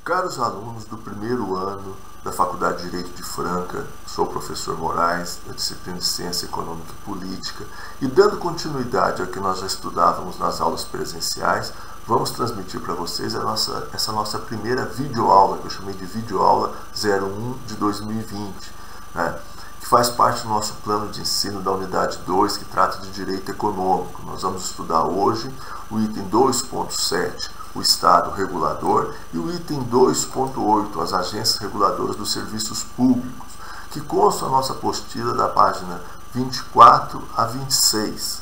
Caros alunos do primeiro ano da Faculdade de Direito de Franca, sou o professor Moraes, da disciplina de Ciência Econômica e Política, e dando continuidade ao que nós já estudávamos nas aulas presenciais, vamos transmitir para vocês essa nossa primeira videoaula, que eu chamei de videoaula 01 de 2020, né? Que faz parte do nosso plano de ensino da unidade 2, que trata de direito econômico. Nós vamos estudar hoje o item 2.7, o Estado regulador, e o item 2.8, as agências reguladoras dos serviços públicos, que constam a nossa apostila da página 24 a 26.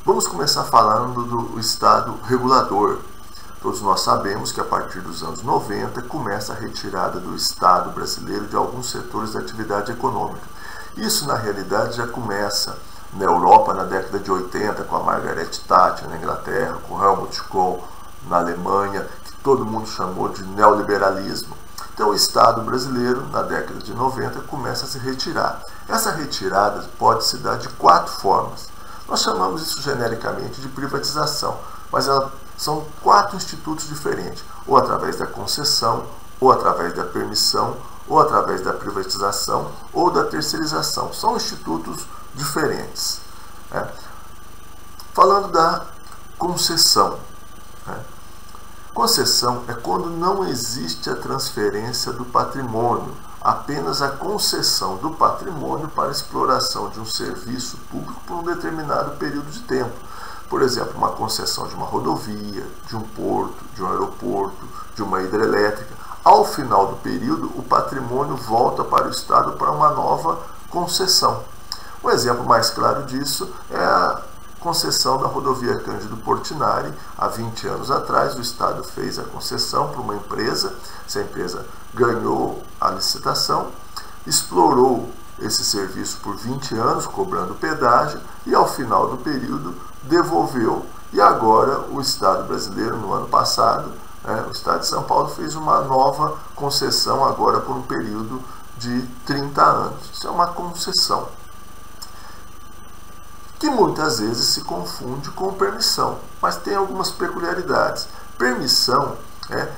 Vamos começar falando do Estado regulador. Todos nós sabemos que a partir dos anos 90 começa a retirada do Estado brasileiro de alguns setores da atividade econômica. Isso, na realidade, já começa na Europa na década de 80, com a Margaret Thatcher na Inglaterra, com Helmut Kohl na Alemanha, que todo mundo chamou de neoliberalismo. Então o Estado brasileiro, na década de 90, começa a se retirar. Essa retirada pode se dar de 4 formas. Nós chamamos isso genericamente de privatização, mas são 4 institutos diferentes, ou através da concessão, ou através da permissão, ou através da privatização, ou da terceirização. São institutos diferentes. Falando da concessão. Concessão é quando não existe a transferência do patrimônio, apenas a concessão do patrimônio para exploração de um serviço público por um determinado período de tempo. Por exemplo, uma concessão de uma rodovia, de um porto, de um aeroporto, de uma hidrelétrica. Ao final do período, o patrimônio volta para o Estado para uma nova concessão. Um exemplo mais claro disso é a concessão da rodovia Cândido Portinari. Há 20 anos atrás, o Estado fez a concessão para uma empresa. Essa empresa ganhou a licitação, explorou esse serviço por 20 anos, cobrando pedágio, e ao final do período devolveu. E agora o Estado brasileiro, no ano passado, o Estado de São Paulo fez uma nova concessão, agora por um período de 30 anos. Isso é uma concessão, que muitas vezes se confunde com permissão, mas tem algumas peculiaridades. Permissão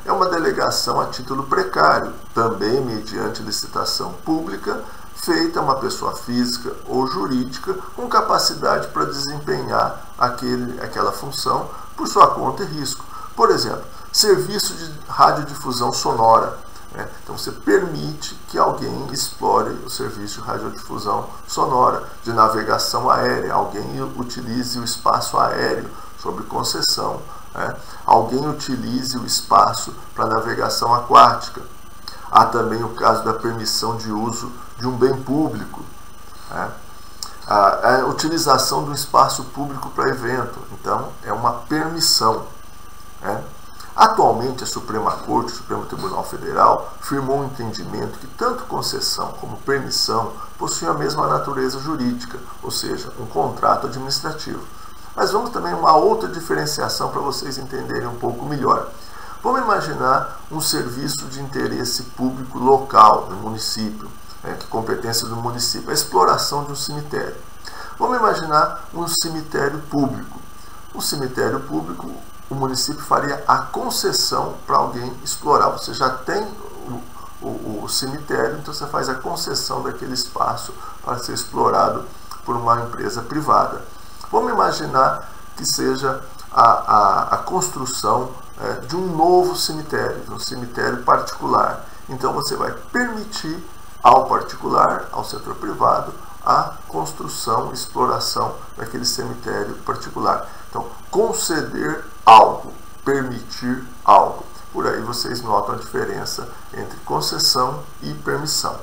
é uma delegação a título precário, também mediante licitação pública, feita a uma pessoa física ou jurídica com capacidade para desempenhar aquela função por sua conta e risco. Por exemplo, serviço de radiodifusão sonora. Então você permite que alguém explore o serviço de radiodifusão sonora. De navegação aérea, alguém utilize o espaço aéreo sob concessão. Alguém utilize o espaço para navegação aquática. Há também o caso da permissão de uso de um bem público. A utilização do espaço público para evento. Então é uma permissão. Atualmente, a Suprema Corte, o Supremo Tribunal Federal, firmou um entendimento que tanto concessão como permissão possuem a mesma natureza jurídica, ou seja, um contrato administrativo. Mas vamos também a uma outra diferenciação para vocês entenderem um pouco melhor. Vamos imaginar um serviço de interesse público local no município, que é competência do município, a exploração de um cemitério. Vamos imaginar um cemitério público. Um cemitério público, o município faria a concessão para alguém explorar. Você já tem o cemitério, então você faz a concessão daquele espaço para ser explorado por uma empresa privada. Vamos imaginar que seja a construção de um novo cemitério, de um cemitério particular. Então você vai permitir ao particular, ao setor privado, a construção, exploração daquele cemitério particular. Então, conceder algo, permitir algo. Por aí vocês notam a diferença entre concessão e permissão.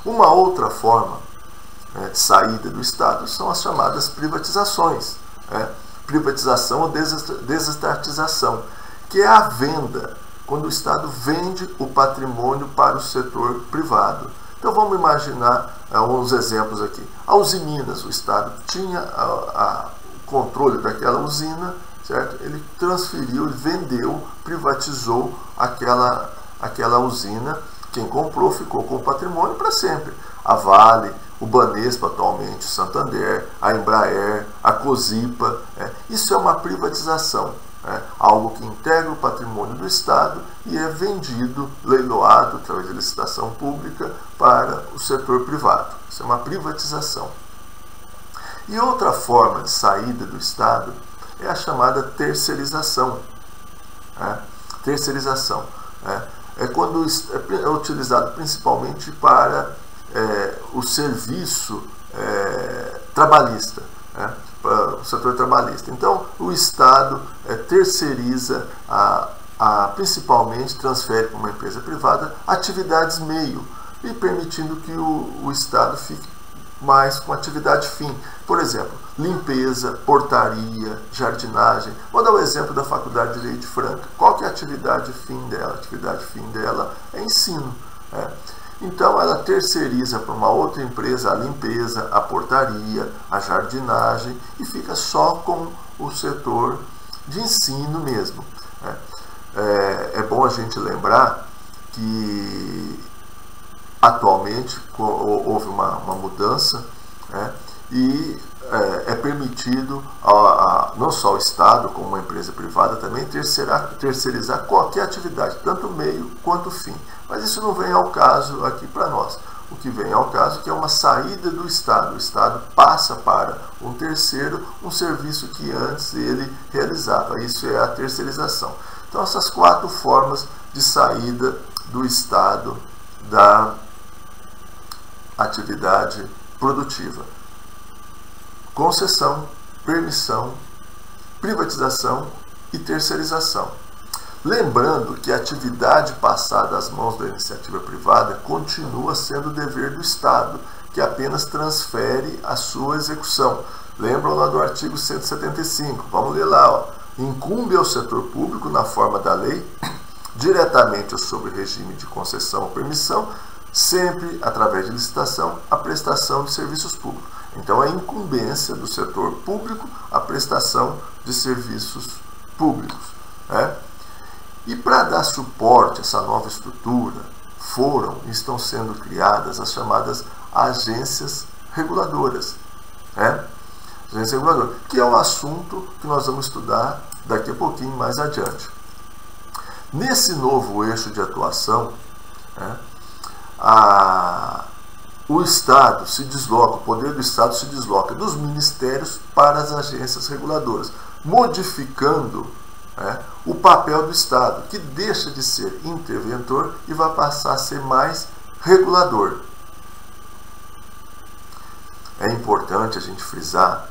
Uma outra forma de saída do Estado são as chamadas privatizações. Privatização ou desestatização, que é a venda, quando o Estado vende o patrimônio para o setor privado. Então vamos imaginar uns exemplos aqui. A Usiminas, o Estado tinha o controle daquela usina, certo? Ele transferiu, vendeu, privatizou aquela usina. Quem comprou ficou com o patrimônio para sempre. A Vale, o Banespa atualmente, o Santander, a Embraer, a Cosipa. Isso é uma privatização. algo que integra o patrimônio do Estado e é vendido, leiloado, através de licitação pública, para o setor privado. Isso é uma privatização. E outra forma de saída do Estado é a chamada terceirização. Terceirização é quando é utilizado principalmente para o serviço trabalhista, para o setor trabalhista. Então, o Estado terceiriza, principalmente transfere para uma empresa privada atividades meio, e permitindo que o Estado fique mais com atividade fim. Por exemplo, limpeza, portaria, jardinagem. Vou dar o exemplo da Faculdade de Direito de Franca. Qual que é a atividade fim dela? A atividade fim dela é ensino. Então, ela terceiriza para uma outra empresa a limpeza, a portaria, a jardinagem e fica só com o setor de ensino mesmo. É bom a gente lembrar que atualmente houve uma mudança, e é permitido não só o Estado como uma empresa privada também terceirizar qualquer atividade, tanto meio quanto fim. Mas isso não vem ao caso aqui para nós. O que vem ao caso é que é uma saída do Estado. O Estado passa para um terceiro um serviço que antes ele realizava. Isso é a terceirização. Então, essas 4 formas de saída do Estado da atividade produtiva: concessão, permissão, privatização e terceirização. Lembrando que a atividade passada às mãos da iniciativa privada continua sendo dever do Estado, que apenas transfere a sua execução. Lembram lá do artigo 175, vamos ler lá, incumbe ao setor público, na forma da lei, diretamente ou sob regime de concessão ou permissão, sempre através de licitação, a prestação de serviços públicos. Então, é incumbência do setor público a prestação de serviços públicos. E para dar suporte a essa nova estrutura, foram e estão sendo criadas as chamadas agências reguladoras. Agência reguladora, que é um assunto que nós vamos estudar daqui a pouquinho mais adiante. Nesse novo eixo de atuação, o Estado se desloca, o poder do Estado se desloca dos ministérios para as agências reguladoras, modificando o papel do Estado, que deixa de ser interventor e vai passar a ser mais regulador. É importante a gente frisar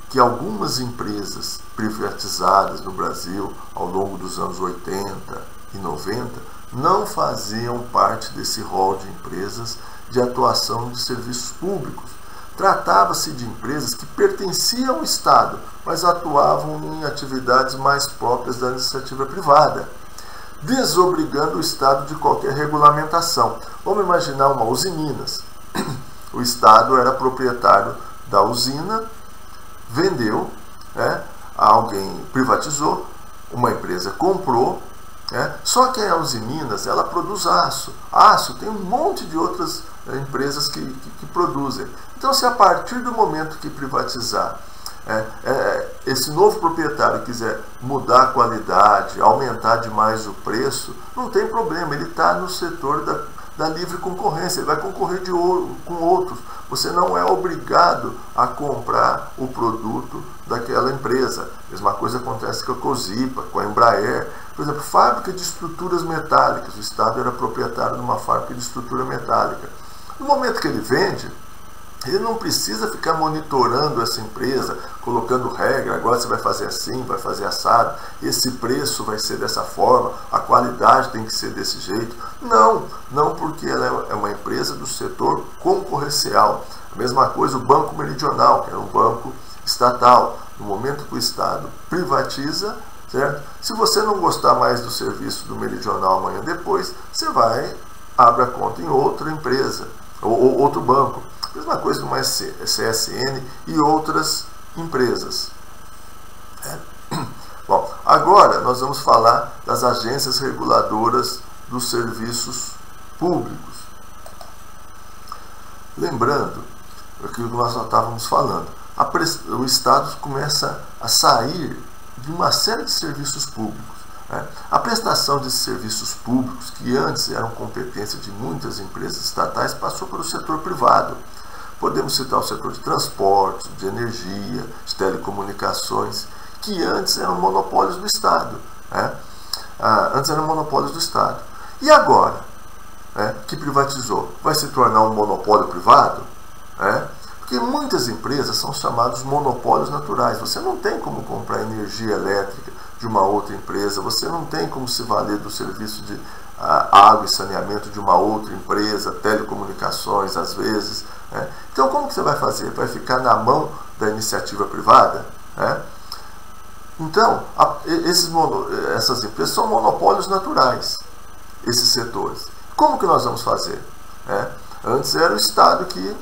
que algumas empresas privatizadas no Brasil ao longo dos anos 80 e 90 não faziam parte desse rol de empresas de atuação de serviços públicos. Tratava-se de empresas que pertenciam ao Estado, mas atuavam em atividades mais próprias da iniciativa privada, desobrigando o Estado de qualquer regulamentação. Vamos imaginar uma Usiminas. O Estado era proprietário da usina, vendeu, alguém privatizou, uma empresa comprou, só que a Usiminas, ela produz aço. Aço tem um monte de outras empresas que produzem. Então, se a partir do momento que privatizar, esse novo proprietário quiser mudar a qualidade, aumentar demais o preço, não tem problema, ele está no setor da livre concorrência, ele vai concorrer com outros. Você não é obrigado a comprar o produto daquela empresa. A mesma coisa acontece com a Cosipa, com a Embraer. Por exemplo, fábrica de estruturas metálicas. O Estado era proprietário de uma fábrica de estrutura metálica. No momento que ele vende, ele não precisa ficar monitorando essa empresa, colocando regra, agora você vai fazer assim, vai fazer assado, esse preço vai ser dessa forma, a qualidade tem que ser desse jeito. Não porque ela é uma empresa do setor concorrencial. A mesma coisa o Banco Meridional, que era um banco estatal. No momento que o Estado privatiza, certo? Se você não gostar mais do serviço do Meridional amanhã depois, você vai, abre a conta em outra empresa, ou outro banco. Mesma coisa numa CSN e outras empresas. Bom, agora nós vamos falar das agências reguladoras dos serviços públicos. Lembrando aquilo que nós já estávamos falando, o Estado começa a sair de uma série de serviços públicos. A prestação de serviços públicos, que antes eram competência de muitas empresas estatais, passou para o setor privado. Podemos citar o setor de transportes, de energia, de telecomunicações, que antes eram monopólios do Estado. Antes eram monopólios do Estado. E agora, que privatizou, vai se tornar um monopólio privado? Porque muitas empresas são chamados monopólios naturais. Você não tem como comprar energia elétrica de uma outra empresa, você não tem como se valer do serviço de água e saneamento de uma outra empresa, telecomunicações às vezes. Então como que você vai fazer? Vai ficar na mão da iniciativa privada? Então, essas empresas são monopólios naturais, esses setores. Como que nós vamos fazer? Antes era o Estado que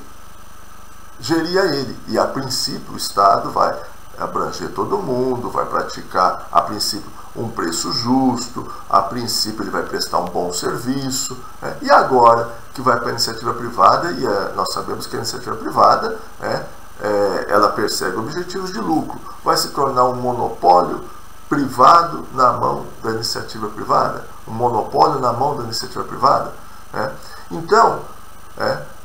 geria ele, e a princípio o Estado vai abranger todo mundo, vai praticar a princípio um preço justo, a princípio ele vai prestar um bom serviço, e agora que vai para a iniciativa privada, e nós sabemos que a iniciativa privada ela persegue objetivos de lucro, vai se tornar um monopólio privado na mão da iniciativa privada, um monopólio na mão da iniciativa privada. Então,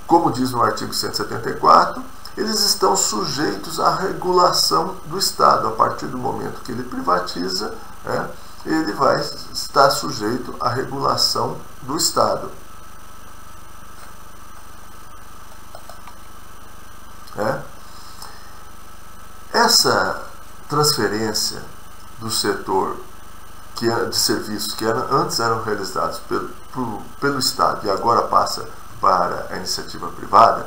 como diz no artigo 174, eles estão sujeitos à regulação do Estado. A partir do momento que ele privatiza, ele vai estar sujeito à regulação do Estado. Essa transferência do setor de serviços que antes eram realizados pelo Estado e agora passa para a iniciativa privada,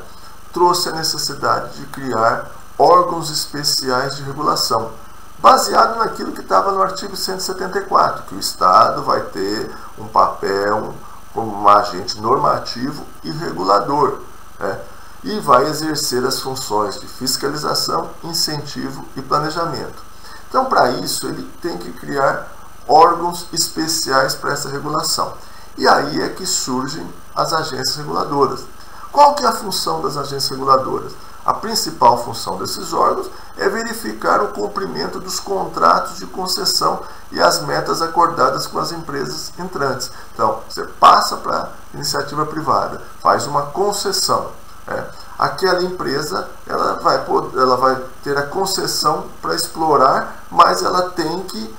trouxe a necessidade de criar órgãos especiais de regulação, baseado naquilo que estava no artigo 174, que o Estado vai ter um papel como um agente normativo e regulador, e vai exercer as funções de fiscalização, incentivo e planejamento. Então, para isso, ele tem que criar órgãos especiais para essa regulação. E aí é que surgem as agências reguladoras. Qual que é a função das agências reguladoras? A principal função desses órgãos é verificar o cumprimento dos contratos de concessão e as metas acordadas com as empresas entrantes. Então, você passa para a iniciativa privada, faz uma concessão. Aquela empresa ela vai ter a concessão para explorar, mas ela tem que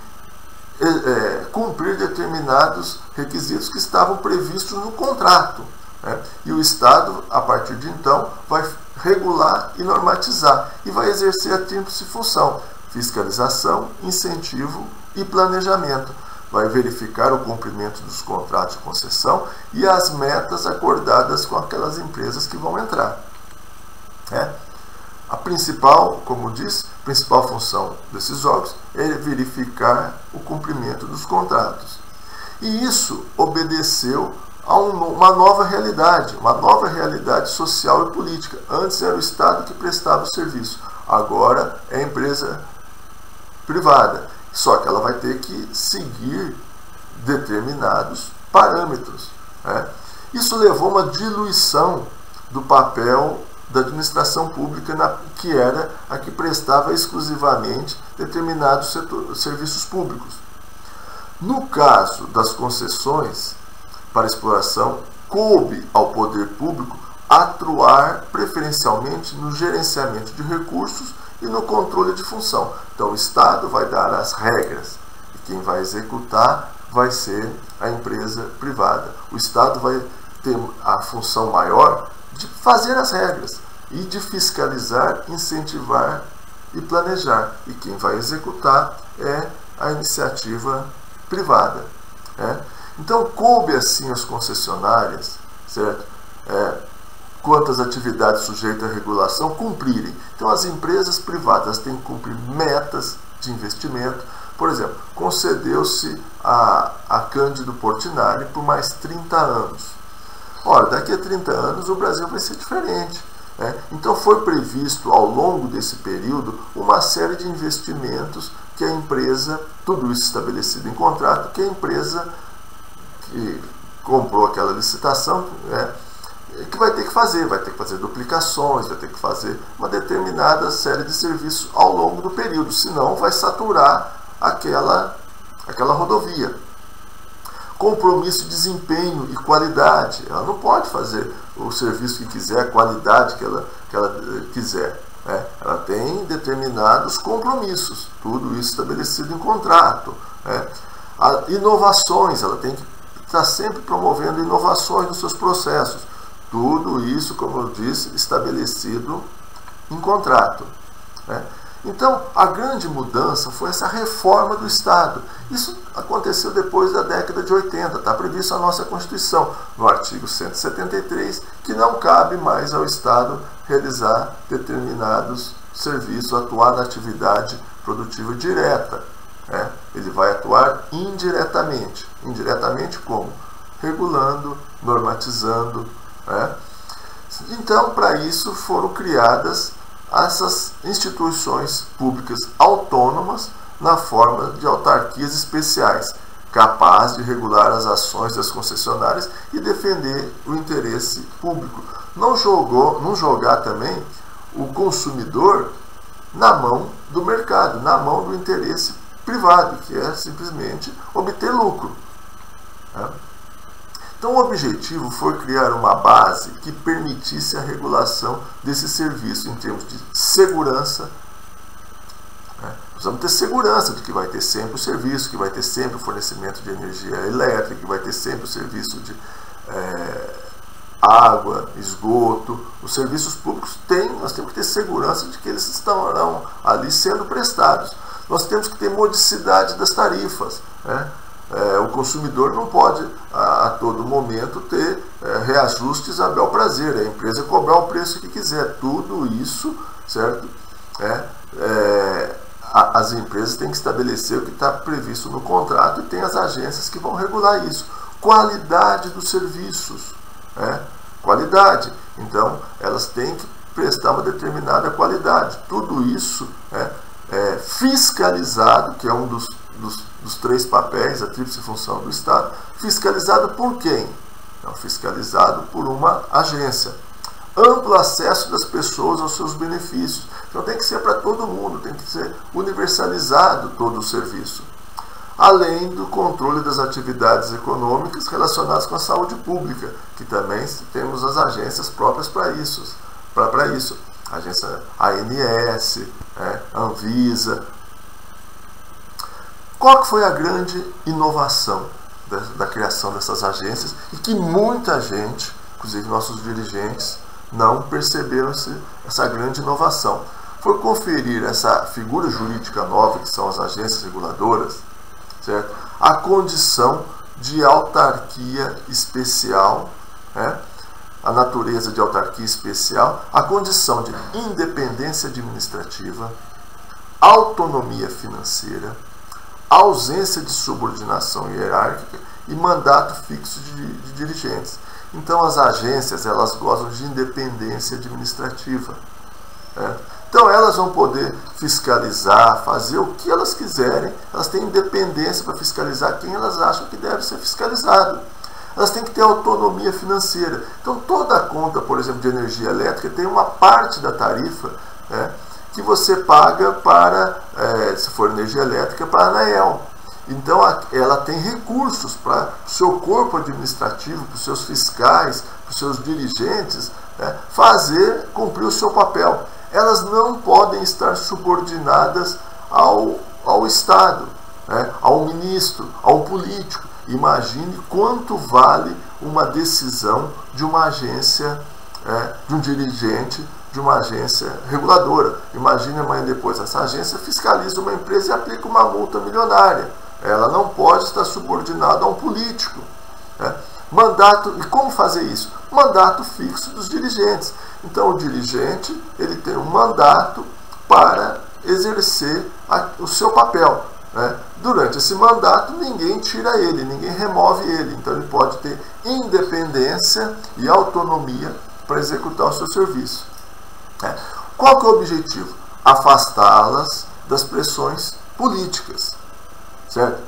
cumprir determinados requisitos que estavam previstos no contrato. E o Estado, a partir de então, vai regular e normatizar e vai exercer a tríplice função: fiscalização, incentivo e planejamento. Vai verificar o cumprimento dos contratos de concessão e as metas acordadas com aquelas empresas que vão entrar. A principal, como diz, principal função desses órgãos é verificar o cumprimento dos contratos. E isso obedeceu a uma nova realidade social e política. Antes era o Estado que prestava o serviço, agora é a empresa privada. Só que ela vai ter que seguir determinados parâmetros. Isso levou a uma diluição do papel da administração pública, que era a que prestava exclusivamente determinados serviços públicos. No caso das concessões para exploração, coube ao poder público atuar preferencialmente no gerenciamento de recursos e no controle de função. Então o Estado vai dar as regras e quem vai executar vai ser a empresa privada. O Estado vai ter a função maior de fazer as regras e de fiscalizar, incentivar e planejar. E quem vai executar é a iniciativa privada. Então coube assim às concessionárias, certo? Quanto às atividades sujeitas à regulação cumprirem. Então as empresas privadas têm que cumprir metas de investimento. Por exemplo, concedeu-se a Cândido Portinari por mais 30 anos. Ora, daqui a 30 anos o Brasil vai ser diferente. Então foi previsto ao longo desse período uma série de investimentos que a empresa, tudo isso estabelecido em contrato, que a empresa que comprou aquela licitação, que vai ter que fazer duplicações, vai ter que fazer uma determinada série de serviços ao longo do período, senão vai saturar aquela rodovia. Compromisso de desempenho e qualidade. Ela não pode fazer o serviço que quiser, a qualidade que ela quiser. Né? Ela tem determinados compromissos, tudo isso estabelecido em contrato. Né? Inovações, ela tem que estar sempre promovendo inovações nos seus processos. Tudo isso, como eu disse, estabelecido em contrato. Né? Então, a grande mudança foi essa reforma do Estado. Isso aconteceu depois da década de 80, está previsto na nossa Constituição, no artigo 173, que não cabe mais ao Estado realizar determinados serviços, atuar na atividade produtiva direta. Né? Ele vai atuar indiretamente. Indiretamente como? Regulando, normatizando. Né? Então, para isso foram criadas essas instituições públicas autônomas na forma de autarquias especiais, capazes de regular as ações das concessionárias e defender o interesse público. Não jogar também o consumidor na mão do mercado, na mão do interesse privado, que é simplesmente obter lucro. Né? Então, o objetivo foi criar uma base que permitisse a regulação desse serviço em termos de segurança. Né? Nós vamos ter segurança de que vai ter sempre o serviço, que vai ter sempre o fornecimento de energia elétrica, que vai ter sempre o serviço de água, esgoto. Os serviços públicos nós temos que ter segurança de que eles estarão ali sendo prestados. Nós temos que ter modicidade das tarifas. Né? O consumidor não pode a todo momento ter reajustes a bel prazer, a empresa cobrar o preço que quiser. Tudo isso, certo? As empresas têm que estabelecer o que está previsto no contrato e tem as agências que vão regular isso. Qualidade dos serviços. Qualidade. Então, elas têm que prestar uma determinada qualidade. Tudo isso é fiscalizado, que é um dos três papéis, a tríplice função do Estado. Fiscalizado por quem? Fiscalizado por uma agência. Amplo acesso das pessoas aos seus benefícios. Então tem que ser para todo mundo, tem que ser universalizado todo o serviço. Além do controle das atividades econômicas relacionadas com a saúde pública, que também temos as agências próprias para isso. A agência ANS, Anvisa. Qual que foi a grande inovação da criação dessas agências e que muita gente, inclusive nossos dirigentes, não perceberam essa grande inovação? Foi conferir essa figura jurídica nova, que são as agências reguladoras, certo? A condição de autarquia especial, a natureza de autarquia especial, a condição de independência administrativa, autonomia financeira, ausência de subordinação hierárquica e mandato fixo de dirigentes. Então, as agências elas gozam de independência administrativa. Então, elas vão poder fiscalizar, fazer o que elas quiserem. Elas têm independência para fiscalizar quem elas acham que deve ser fiscalizado. Elas têm que ter autonomia financeira. Então, toda a conta, por exemplo, de energia elétrica tem uma parte da tarifa que você paga para, se for energia elétrica, para a ANEEL. Então, ela tem recursos para o seu corpo administrativo, para os seus fiscais, para os seus dirigentes, cumprir o seu papel. Elas não podem estar subordinadas ao Estado, ao ministro, ao político. Imagine quanto vale uma decisão de uma agência, de um dirigente, de uma agência reguladora. Imagine amanhã depois, essa agência fiscaliza uma empresa e aplica uma multa milionária. Ela não pode estar subordinada a um político. Mandato, e como fazer isso? Mandato fixo dos dirigentes. Então o dirigente ele tem um mandato para exercer o seu papel. Durante esse mandato ninguém tira ele, ninguém remove ele. Então ele pode ter independência e autonomia para executar o seu serviço. Qual que é o objetivo? Afastá-las das pressões políticas. Certo?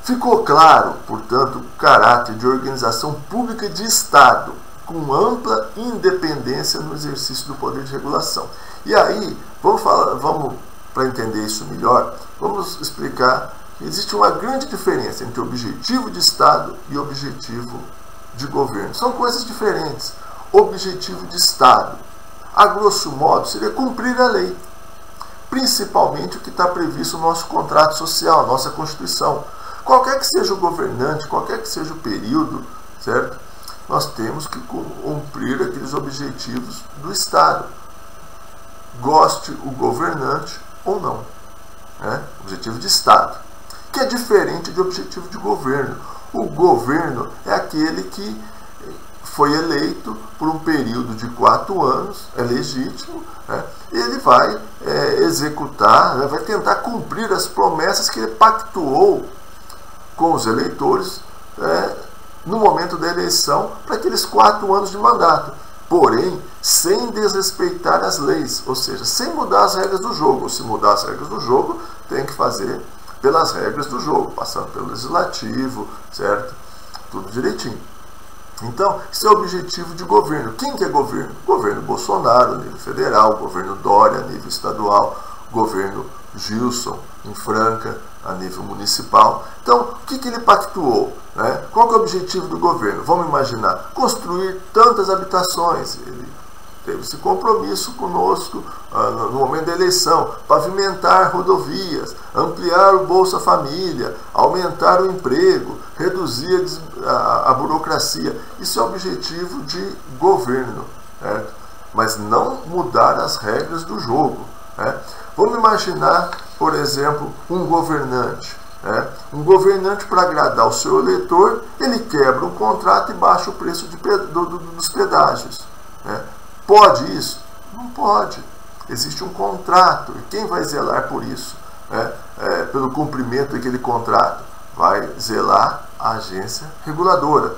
Ficou claro, portanto, o caráter de organização pública de Estado, com ampla independência no exercício do poder de regulação. E aí, vamos para entender isso melhor, vamos explicar que existe uma grande diferença entre objetivo de Estado e objetivo de governo. São coisas diferentes. Objetivo de Estado, a grosso modo, seria cumprir a lei, principalmente o que está previsto no nosso contrato social, nossa Constituição. Qualquer que seja o governante, qualquer que seja o período, certo? Nós temos que cumprir aqueles objetivos do Estado, goste o governante ou não, né? Objetivo de Estado, que é diferente de objetivo de governo. O governo é aquele que foi eleito por um período de 4 anos, é legítimo, né? Ele vai executar, né? Vai tentar cumprir as promessas que ele pactuou com os eleitores no momento da eleição para aqueles 4 anos de mandato, porém sem desrespeitar as leis, ou seja, sem mudar as regras do jogo. Ou se mudar as regras do jogo, tem que fazer pelas regras do jogo, passando pelo legislativo, certo? Tudo direitinho. Então, esse é o objetivo de governo. Quem que é governo? Governo Bolsonaro, a nível federal, governo Dória, a nível estadual, governo Gilson, em Franca, a nível municipal. Então, o que ele pactuou, né? Qual que é o objetivo do governo? Vamos imaginar, construir tantas habitações. Ele teve esse compromisso conosco no momento da eleição, pavimentar rodovias, ampliar o Bolsa Família, aumentar o emprego, reduzir a burocracia. Isso é o objetivo de governo, certo? Mas não mudar as regras do jogo, né? Vamos imaginar, por exemplo, um governante. Um governante, para agradar o seu eleitor, ele quebra um contrato e baixa o preço dos pedágios. Pode isso? Não pode. Existe um contrato. E quem vai zelar por isso? Pelo cumprimento daquele contrato? Vai zelar a agência reguladora.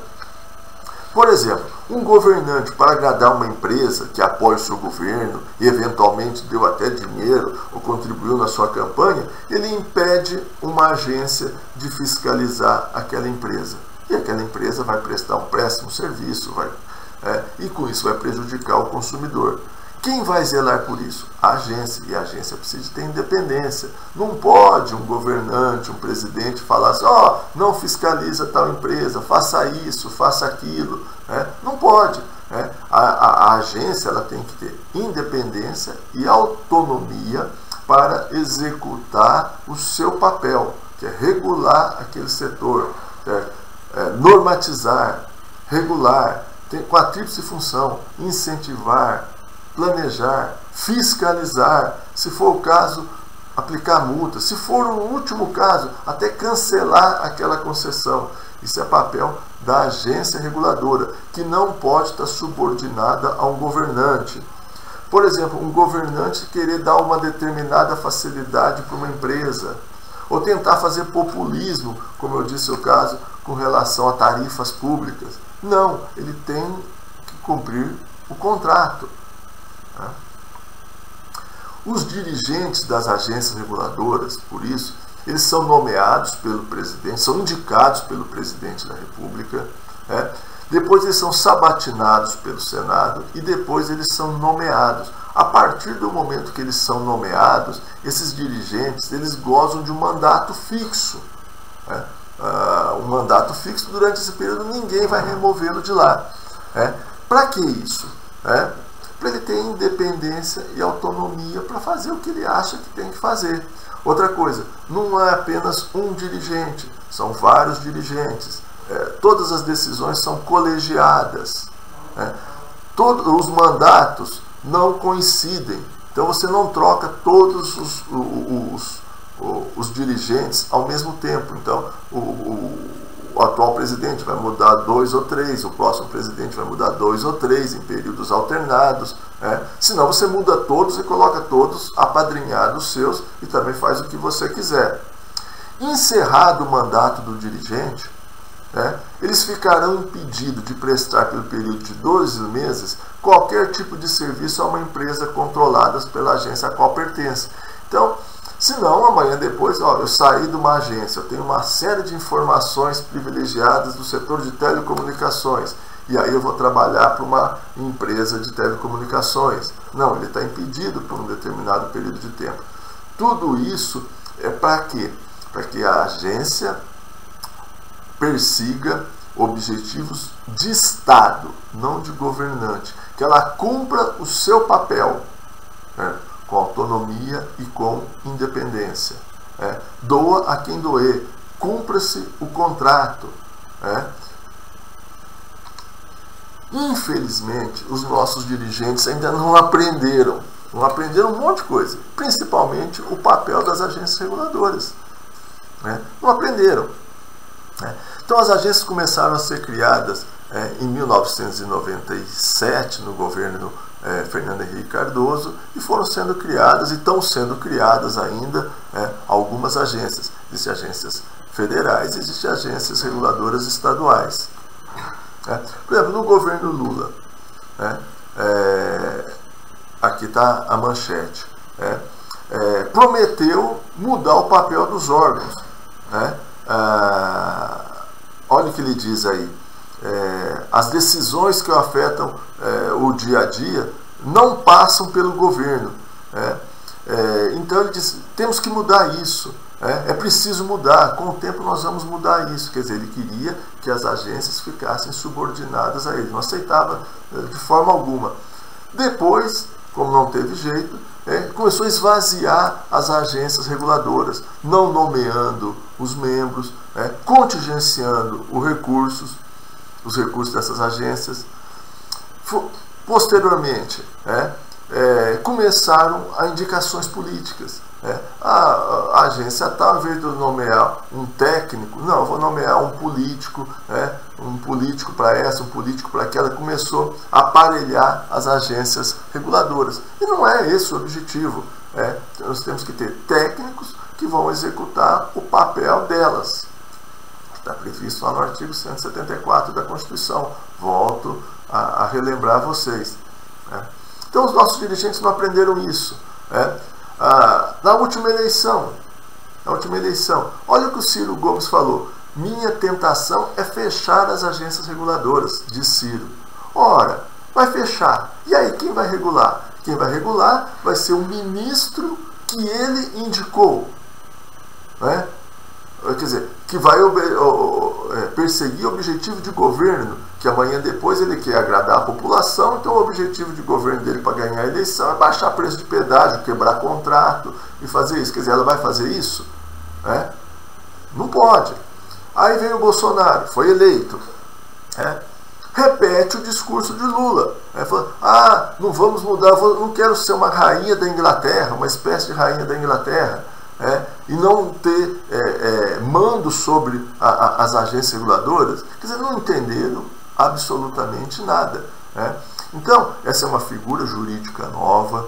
Por exemplo, um governante, para agradar uma empresa que apoia o seu governo e eventualmente deu até dinheiro ou contribuiu na sua campanha, ele impede uma agência de fiscalizar aquela empresa. E aquela empresa vai prestar um péssimo serviço, e com isso vai prejudicar o consumidor. Quem vai zelar por isso? A agência. E a agência precisa ter independência. Não pode um governante, um presidente falar assim, não fiscaliza tal empresa, faça isso, faça aquilo. Não pode. A agência ela tem que ter independência e autonomia para executar o seu papel, que é regular aquele setor, normatizar, regular, com a tríplice função, incentivar, planejar, fiscalizar, se for o caso, aplicar multa, se for o último caso, até cancelar aquela concessão. Isso é papel da agência reguladora, que não pode estar subordinada a um governante. Por exemplo, um governante querer dar uma determinada facilidade para uma empresa, ou tentar fazer populismo, como eu disse o caso, com relação a tarifas públicas. Não, ele tem que cumprir o contrato. Os dirigentes das agências reguladoras, por isso, eles são nomeados pelo presidente, são indicados pelo presidente da República, depois eles são sabatinados pelo Senado e depois eles são nomeados. A partir do momento que eles são nomeados, esses dirigentes eles gozam de um mandato fixo. Um mandato fixo durante esse período, ninguém vai removê-lo de lá. Para que isso? Para ele ter independência e autonomia para fazer o que ele acha que tem que fazer. Outra coisa, não é apenas um dirigente, são vários dirigentes. Todas as decisões são colegiadas. Todos os mandatos não coincidem. Então você não troca todos os dirigentes ao mesmo tempo. Então o atual presidente vai mudar 2 ou 3, o próximo presidente vai mudar 2 ou 3 em períodos alternados. Senão você muda todos e coloca todos apadrinhados seus e também faz o que você quiser. Encerrado o mandato do dirigente, eles ficarão impedidos de prestar pelo período de 12 meses qualquer tipo de serviço a uma empresa controlada pela agência a qual pertence. Então, senão, amanhã depois, eu saí de uma agência, eu tenho uma série de informações privilegiadas do setor de telecomunicações, e aí eu vou trabalhar para uma empresa de telecomunicações. Não, ele está impedido por um determinado período de tempo. Tudo isso é para quê? Para que a agência persiga objetivos de Estado, não de governante, que ela cumpra o seu papel, né, com autonomia e com independência. Doa a quem doer, cumpra-se o contrato. Infelizmente, os nossos dirigentes ainda não aprenderam um monte de coisa, principalmente o papel das agências reguladoras. Não aprenderam. Então as agências começaram a ser criadas em 1997, no governo Fernando Henrique Cardoso, e foram sendo criadas, e estão sendo criadas ainda, algumas agências. Existem agências federais e existem agências reguladoras estaduais. Por exemplo, no governo Lula, aqui está a manchete, prometeu mudar o papel dos órgãos. Olha o que ele diz aí. As decisões que afetam o dia a dia não passam pelo governo. Então ele diz, temos que mudar isso. É preciso mudar, com o tempo nós vamos mudar isso. Quer dizer, ele queria que as agências ficassem subordinadas a ele, não aceitava de forma alguma. Depois, como não teve jeito, começou a esvaziar as agências reguladoras, não nomeando os membros, contingenciando os recursos dessas agências. Posteriormente, começaram as indicações políticas. A agência tal, ao invés de nomear um técnico, não, eu vou nomear um político para essa, um político para aquela. Começou a aparelhar as agências reguladoras. E não é esse o objetivo. Nós temos que ter técnicos que vão executar o papel delas. Está previsto lá no artigo 174 da Constituição. Volto a relembrar a vocês. Então os nossos dirigentes não aprenderam isso. Na última eleição, olha o que o Ciro Gomes falou. Minha tentação é fechar as agências reguladoras, diz Ciro. Ora, vai fechar. E aí, quem vai regular? Quem vai regular vai ser o ministro que ele indicou. Quer dizer, que vai perseguir o objetivo de governo, que amanhã depois ele quer agradar a população. Então o objetivo de governo dele para ganhar a eleição é baixar preço de pedágio, quebrar contrato e fazer isso. Quer dizer, ela vai fazer isso? Não pode. Aí vem o Bolsonaro, foi eleito, repete o discurso de Lula, fala, não vamos mudar, não quero ser uma rainha da Inglaterra, uma espécie de rainha da Inglaterra, e não ter mando sobre as agências reguladoras. Quer dizer, não entenderam absolutamente nada. Então, essa é uma figura jurídica nova,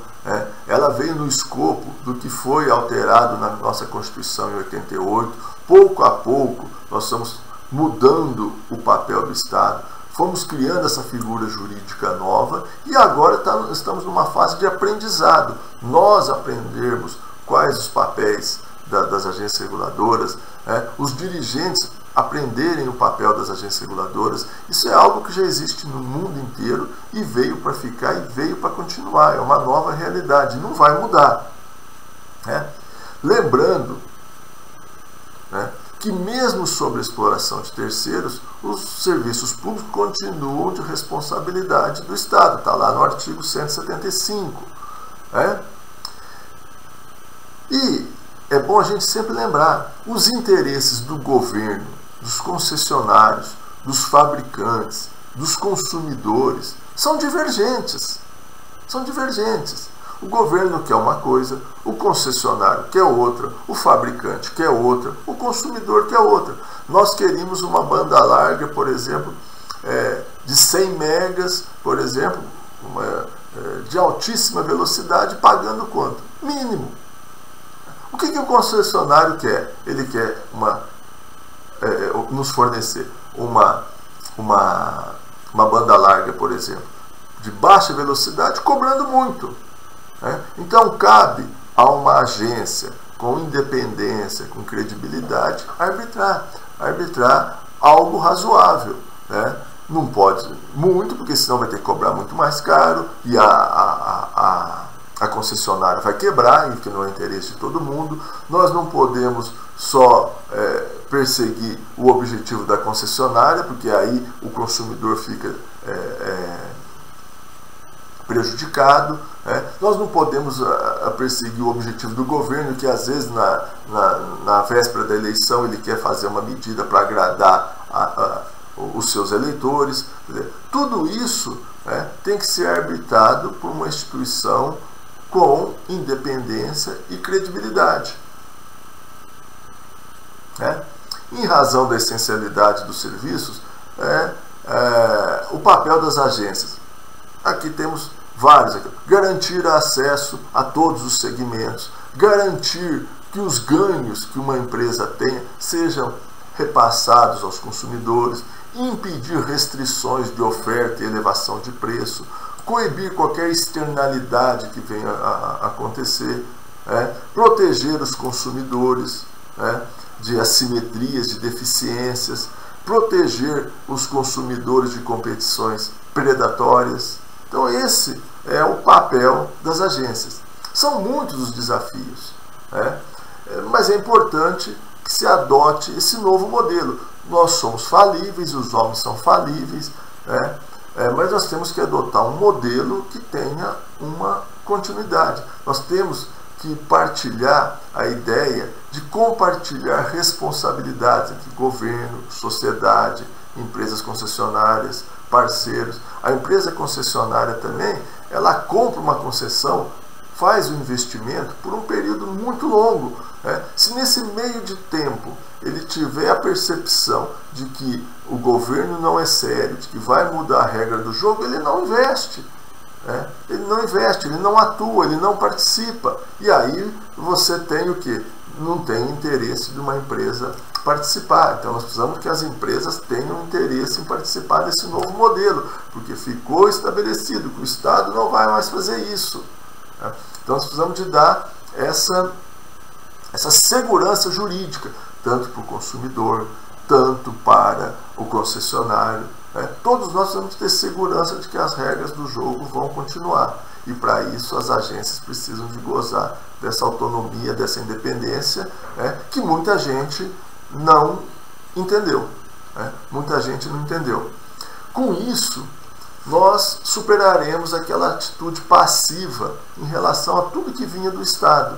ela veio no escopo do que foi alterado na nossa Constituição em 88. Pouco a pouco, nós estamos mudando o papel do Estado, fomos criando essa figura jurídica nova e agora estamos numa fase de aprendizado. Nós aprendermos quais os papéis das agências reguladoras, os dirigentes aprenderem o papel das agências reguladoras. Isso é algo que já existe no mundo inteiro e veio para ficar e veio para continuar. É uma nova realidade, não vai mudar. Lembrando que mesmo sobre a exploração de terceiros, os serviços públicos continuam de responsabilidade do Estado. Está lá no artigo 175. E é bom a gente sempre lembrar, os interesses do governo, dos concessionários, dos fabricantes, dos consumidores, são divergentes. O governo quer uma coisa, o concessionário quer outra, o fabricante quer outra, o consumidor quer outra. Nós queríamos uma banda larga, por exemplo, de 100 megas, por exemplo, de altíssima velocidade, pagando quanto? Mínimo. O que o concessionário quer? Ele quer nos fornecer uma banda larga, por exemplo, de baixa velocidade, cobrando muito. Então cabe a uma agência com independência, com credibilidade, arbitrar algo razoável. Não pode muito, porque senão vai ter que cobrar muito mais caro e a a concessionária vai quebrar, e que não é interesse de todo mundo. Nós não podemos só perseguir o objetivo da concessionária, porque aí o consumidor fica prejudicado. Nós não podemos perseguir o objetivo do governo, que às vezes na véspera da eleição ele quer fazer uma medida para agradar os seus eleitores. Tudo isso tem que ser arbitrado por uma instituição com independência e credibilidade. Em razão da essencialidade dos serviços, o papel das agências. Aqui temos vários. Garantir acesso a todos os segmentos, garantir que os ganhos que uma empresa tenha sejam repassados aos consumidores, impedir restrições de oferta e elevação de preço, coibir qualquer externalidade que venha a acontecer, proteger os consumidores de assimetrias, de deficiências, proteger os consumidores de competições predatórias. Então esse é o papel das agências. São muitos os desafios, mas é importante que se adote esse novo modelo. Nós somos falíveis, os homens são falíveis, mas nós temos que adotar um modelo que tenha uma continuidade. Nós temos que partilhar a ideia de compartilhar responsabilidades entre governo, sociedade, empresas concessionárias, parceiros. A empresa concessionária também, ela compra uma concessão, faz o investimento por um período muito longo. Se nesse meio de tempo ele tiver a percepção de que o governo não é sério, de que vai mudar a regra do jogo, ele não investe. Ele não investe, ele não atua, ele não participa. E aí você tem o quê? Não tem interesse de uma empresa participar. Então nós precisamos que as empresas tenham interesse em participar desse novo modelo, porque ficou estabelecido que o Estado não vai mais fazer isso. Então nós precisamos de dar essa segurança jurídica, tanto para o consumidor, tanto para o concessionário. Todos nós precisamos ter segurança de que as regras do jogo vão continuar. E para isso as agências precisam de gozar dessa autonomia, dessa independência, que muita gente não entendeu. Muita gente não entendeu. Com isso, nós superaremos aquela atitude passiva em relação a tudo que vinha do Estado.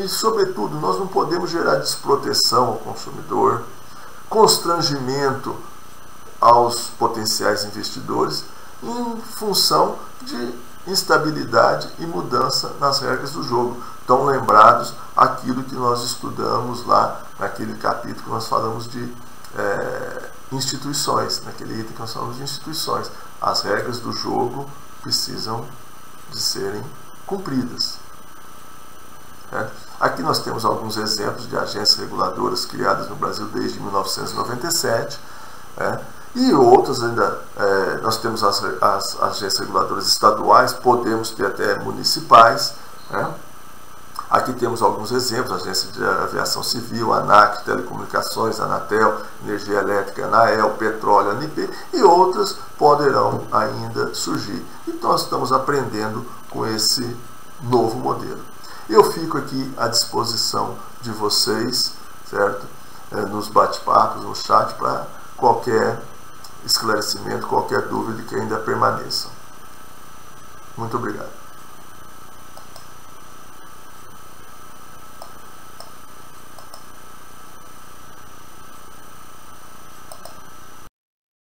E, sobretudo, nós não podemos gerar desproteção ao consumidor, constrangimento aos potenciais investidores em função de instabilidade e mudança nas regras do jogo. Estão lembrados aquilo que nós estudamos lá naquele capítulo que nós falamos de instituições, naquele item que nós falamos de instituições. As regras do jogo precisam de serem cumpridas. Aqui nós temos alguns exemplos de agências reguladoras criadas no Brasil desde 1997, e outras ainda, nós temos as agências reguladoras estaduais, podemos ter até municipais. Aqui temos alguns exemplos: a Agência de Aviação Civil, ANAC, Telecomunicações, Anatel, Energia Elétrica, ANAEL, Petróleo, ANP, e outras poderão ainda surgir. Então nós estamos aprendendo com esse novo modelo. Eu fico aqui à disposição de vocês, certo? Nos bate-papos, no chat, para qualquer esclarecimento, qualquer dúvida que ainda permaneça. Muito obrigado.